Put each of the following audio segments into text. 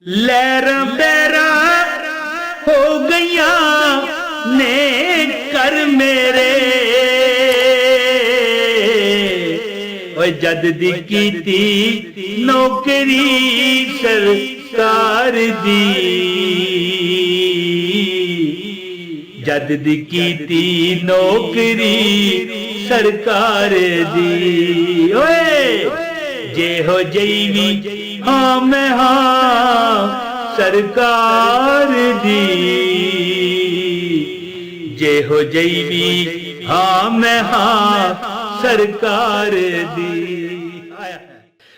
लहरा पैरा हो गया ने कर मेरे ओए जद दी कीती नौकरी सरकार दी जद दी कीती नौकरी सरकार दी ओए जे हो जईवी हाँ मैं हाँ सरकार दी जे हो जईवी हाँ मैं हाँ सरकार दी।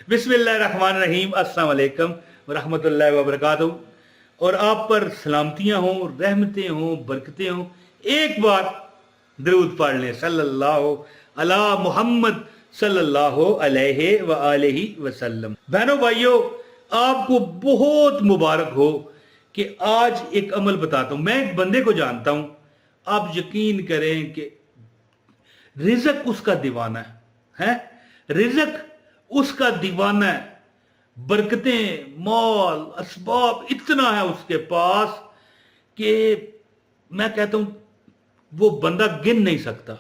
बिस्मिल्लाहिर्रहमानिर्रहीम, अस्सलाम वालेकुम व रहमतुल्लाहि व बरकातहू। और आप पर सलामतियाँ हों, रहमतें हों, बरकतें हों। एक बार दरूद पढ़ लें सल्लल्लाहु अला मुहम्मद सल्लल्लाहु अलैहि व आलिहि वसल्लम। बहनों भाइयों, आपको बहुत मुबारक हो कि आज एक अमल बताता हूं। मैं एक बंदे को जानता हूं, आप यकीन करें कि रिज़्क उसका दीवाना है, रिज़्क उसका दीवाना है। बरकतें, माल, असबाब इतना है उसके पास कि मैं कहता हूं वो बंदा गिन नहीं सकता।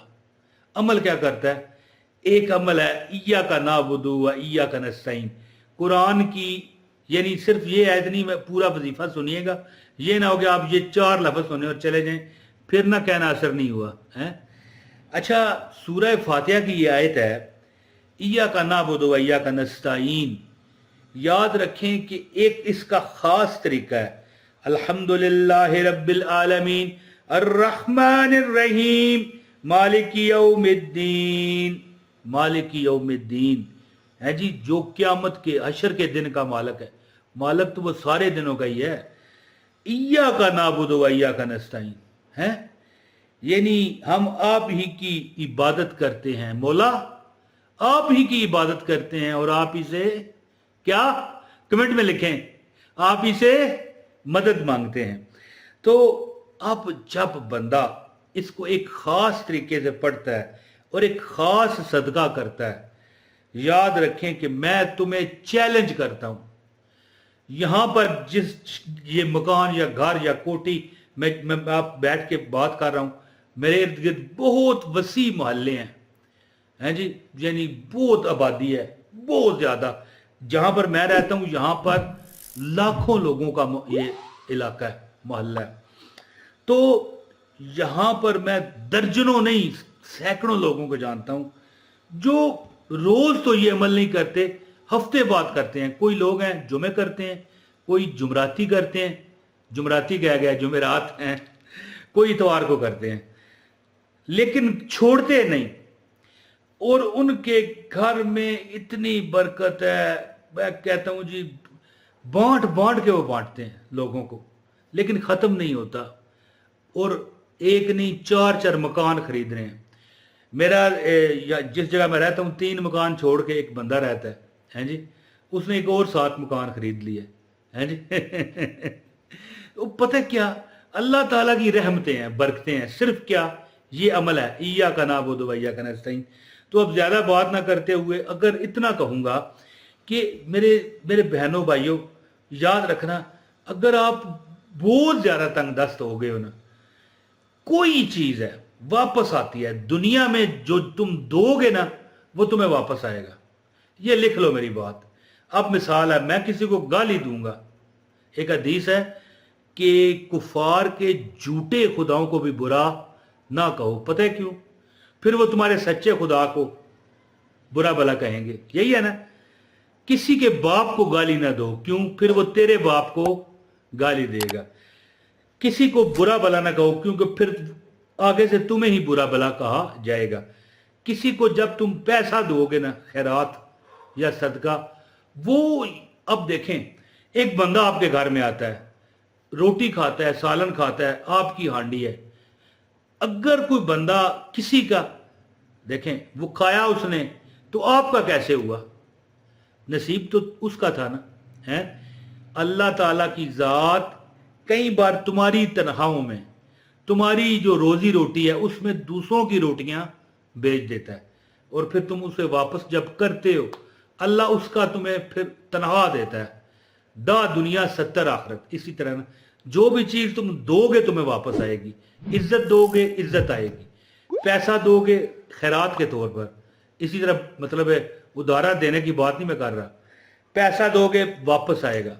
अमल क्या करता है? एक अमल है इय्याका नअबुदु व इय्याका नस्तईन। कुरान की यानी सिर्फ ये आयत नहीं, मैं पूरा वजीफा सुनिएगा। ये ना हो कि आप ये 4 लफ्ज़ सुने और चले जाएं, फिर ना कहना असर नहीं हुआ है। अच्छा, सूरह फातिहा की ये आयत है इय्याका नअबुदु व इय्याका नस्तईन। याद रखें कि एक इसका खास तरीका है अल्हम्दुलिल्लाहि रब्बिल आलमीन अर्रहमानिर रहीम मालिकी यौमिद्दीन। मालिकी यौमिद्दीन है जी, जो क़यामत के हशर के दिन का मालिक है। मालिक तो वो सारे दिनों का ही है। इय्याका नअबुदु व इय्याका नस्तईन है, यानी हम आप ही की इबादत करते हैं। मौला आप ही की इबादत करते हैं और आप ही से क्या, कमेंट में लिखें, आप ही से मदद मांगते हैं। तो अब जब बंदा इसको एक खास तरीके से पढ़ता है और एक खास सदका करता है, याद रखें कि मैं तुम्हें चैलेंज करता हूं। यहां पर जिस ये मकान या घर या कोठी मैं आप बैठ के बात कर रहा हूं, मेरे इर्द गिर्द बहुत वसी मोहल्ले हैं जी, यानी बहुत आबादी है, बहुत ज्यादा। जहां पर मैं रहता हूं यहां पर लाखों लोगों का ये इलाका है, मोहल्ला है। तो यहां पर मैं दर्जनों नहीं सैकड़ों लोगों को जानता हूं जो रोज तो ये अमल नहीं करते, हफ्ते बाद करते हैं। कोई लोग हैं जुमे करते हैं, कोई जुमराती करते हैं, जुमराती कह गया जुमेरात हैं, कोई इतवार को करते हैं, लेकिन छोड़ते नहीं। और उनके घर में इतनी बरकत है, मैं कहता हूं जी, बांट बांट के वो बांटते हैं लोगों को, लेकिन खत्म नहीं होता। और एक नहीं 4-4 मकान खरीद रहे हैं। मेरा जिस जगह मैं रहता हूँ 3 मकान छोड़ के एक बंदा रहता है जी, उसने एक और 7 मकान खरीद लिए हैं जी। तो पता क्या, अल्लाह ताला की रहमतें हैं, बरकतें हैं। सिर्फ क्या, ये अमल है इय्याका नअबुदु व इय्याका नस्तईन। तो अब ज्यादा बात ना करते हुए अगर इतना कहूंगा कि मेरे बहनों भाइयों, याद रखना, अगर आप बहुत ज्यादा तंग दस्त हो गए हो ना, कोई चीज है वापस आती है दुनिया में, जो तुम दोगे ना वो तुम्हें वापस आएगा। ये लिख लो मेरी बात। अब मिसाल है, मैं किसी को गाली दूंगा, एक हदीस है कि कुफार के झूठे खुदाओं को भी बुरा ना कहो। पता है क्यों? फिर वो तुम्हारे सच्चे खुदा को बुरा भला कहेंगे। यही है ना। किसी के बाप को गाली ना दो, क्यों? फिर वो तेरे बाप को गाली देगा। किसी को बुरा भला ना कहो, क्योंकि फिर आगे से तुम्हें ही बुरा भला कहा जाएगा। किसी को जब तुम पैसा दोगे ना, खैरात या सदका, वो अब देखें, एक बंदा आपके घर में आता है, रोटी खाता है, सालन खाता है, आपकी हांडी है। अगर कोई बंदा किसी का, देखें, वो खाया उसने, तो आपका कैसे हुआ? नसीब तो उसका था ना, है। अल्लाह ताला की जात कई बार तुम्हारी तनहाओं में, तुम्हारी जो रोजी रोटी है उसमें दूसरों की रोटियां बेच देता है, और फिर तुम उसे वापस जब करते हो, अल्लाह उसका तुम्हें फिर तनख्वाह देता है। दा दुनिया 70 आखरत। इसी तरह ना जो भी चीज तुम दोगे तुम्हें वापस आएगी। इज्जत दोगे इज्जत आएगी, पैसा दोगे खैरात के तौर पर, इसी तरह मतलब है उधारा देने की बात नहीं मैं कर रहा, पैसा दोगे वापस आएगा,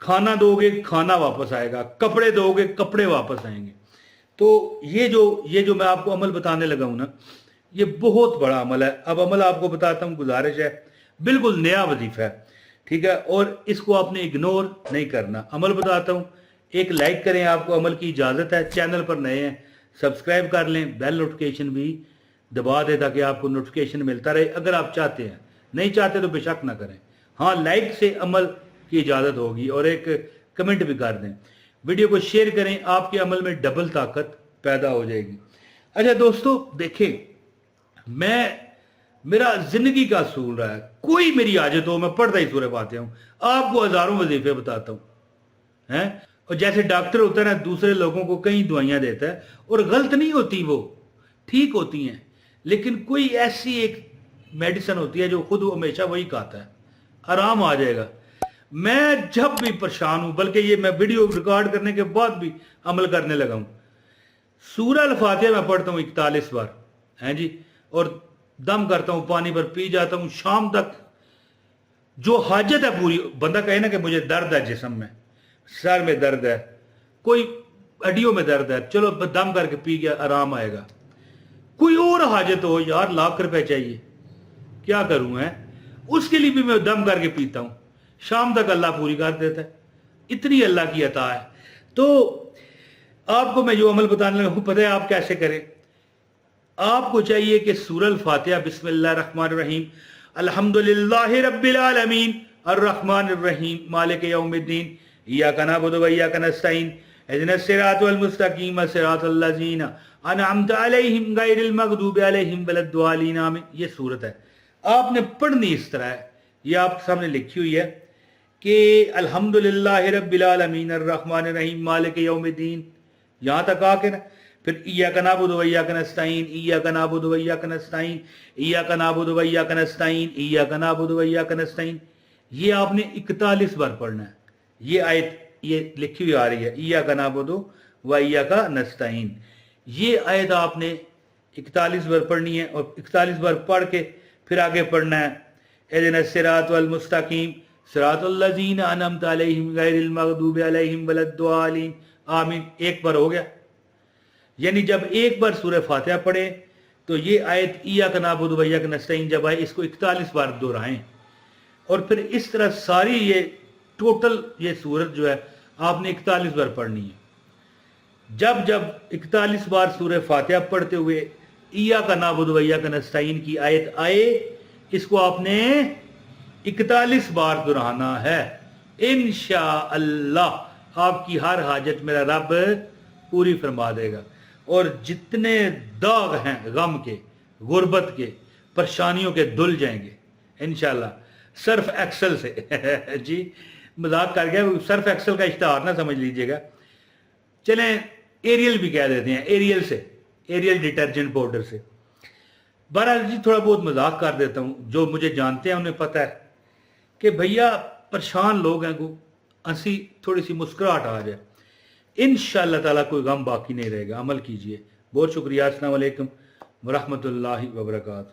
खाना दोगे खाना वापस आएगा, कपड़े दोगे कपड़े वापस आएंगे। तो ये जो मैं आपको अमल बताने लगा हूं ना, ये बहुत बड़ा अमल है। अब अमल आपको बताता हूं, गुजारिश है, बिल्कुल नया वजीफा है, ठीक है, और इसको आपने इग्नोर नहीं करना। अमल बताता हूं, एक लाइक करें, आपको अमल की इजाजत है। चैनल पर नए हैं सब्सक्राइब कर लें, बेल नोटिफिकेशन भी दबा दें ताकि आपको नोटिफिकेशन मिलता रहे अगर आप चाहते हैं। नहीं चाहते तो बेशक ना करें, हाँ लाइक से अमल की इजाजत होगी, और एक कमेंट भी कर दें, वीडियो को शेयर करें, आपके अमल में डबल ताकत पैदा हो जाएगी। अच्छा दोस्तों देखें, मेरा जिंदगी का असूल रहा है, कोई मेरी आजत हो मैं पढ़ता ही सूरह फातिहा हूं, आपको हजारों वजीफे बताता हूं हैं। और जैसे डॉक्टर होता है ना, दूसरे लोगों को कई दवाइयां देता है और गलत नहीं होती, वो ठीक होती हैं, लेकिन कोई ऐसी एक मेडिसिन होती है जो खुद हमेशा वही खाता है, आराम आ जाएगा। मैं जब भी परेशान हूं, बल्कि ये मैं वीडियो रिकॉर्ड करने के बाद भी अमल करने लगा हूं, सूरह अल फातिहा मैं पढ़ता हूं 41 बार हैं जी, और दम करता हूं, पानी पर पी जाता हूं, शाम तक जो हाजत है पूरी। बंदा कहे ना कि मुझे दर्द है जिस्म में, सर में दर्द है, कोई हड्डियों में दर्द है, चलो दम करके पी गया आराम आएगा। कोई और हाजत हो, यार लाख रुपए चाहिए क्या करूं है, उसके लिए भी मैं दम करके पीता हूं, शाम तक अल्लाह पूरी कर देता है, इतनी अल्लाह की अता है। तो आपको मैं जो अमल बताने लगा हूं, पता है आप कैसे करें। आपको चाहिए कि सूरह अल फातिहा बिस्मिल्लाहिर रहमानिर रहीम अल्हम्दुलिल्लाहि रब्बिल आलमीन अर्रहमानिर रहीम मालिक यौमिद्दीन इय्याका नअबुदु व इय्याका नस्तईन इहदिनस सिरातल मुस्तकीम सिरातल लज़ीना अनअमता अलैहिम गैरिल मग़दूबि अलैहिम वलद्दालिन आमीन। ये सूरत है, आपने पढ़नी इस तरह है, ये आपके सामने लिखी हुई है कि अल्हम्दुलिल्लाहि रब्बिल आलमीन अर्रहमानिर रहीम मालिक यौमिद्दीन, यहां तक आके ना फिर इय्याका नअबुदु व इय्याका नस्तईन इय्याका नअबुदु व इय्याका नस्तईन इय्याका नअबुदु व इय्याका नस्तईन इय्याका नअबुदु व इय्याका नस्तईन। ये आपने 41 बार पढ़ना है। ये आयत ये लिखी हुई आ रही है, इय्याका नअबुदु व इय्याका नस्तईन। ये आयत आपने 41 बार पढ़नी है, और 41 बार पढ़ के फिर आगे पढ़ना है इहदिनस सिरातल मुस्तकीम सिरातल लज़ीना अनअमता अलैहिम गैरिल मग़दूबि अलैहिम वलद्दालिन आमीन। एक बार हो गया, यानी जब एक बार सूरह फातिहा पढ़े तो ये आयत इय्याका नअबुदु व इय्याका नस्तईन जब आए, इसको 41 बार दोहराएं, और फिर इस तरह सारी ये टोटल ये सूरत जो है आपने 41 बार पढ़नी है। जब जब 41 बार सूरह फातिहा पढ़ते हुए इय्याका नअबुदु व इय्याका नस्तईन की आयत आए, इसको आपने 41 बार दोहराना है। इंशाअल्लाह आपकी हर हाजत मेरा रब पूरी फरमा देगा, और जितने दाग हैं गम के, गुर्बत के, परेशानियों के धुल जाएंगे इंशाल्लाह। सर्फ एक्सल से जी मजाक कर गया, सर्फ एक्सल का इश्तहार ना समझ लीजिएगा, चलें एरियल भी कह देते हैं, एरियल से, एरियल डिटर्जेंट पाउडर से। बहरहाल जी थोड़ा बहुत मजाक कर देता हूँ, जो मुझे जानते हैं उन्हें पता है कि भैया परेशान लोग हैं को हंसी थोड़ी सी मुस्कुराहट आ जाए, इंशाअल्लाह ताला कोई गम बाकी नहीं रहेगा। अमल कीजिए। बहुत शुक्रिया। अस्सलाम वालेकुम व रहमतुल्लाहि व बरकातहू।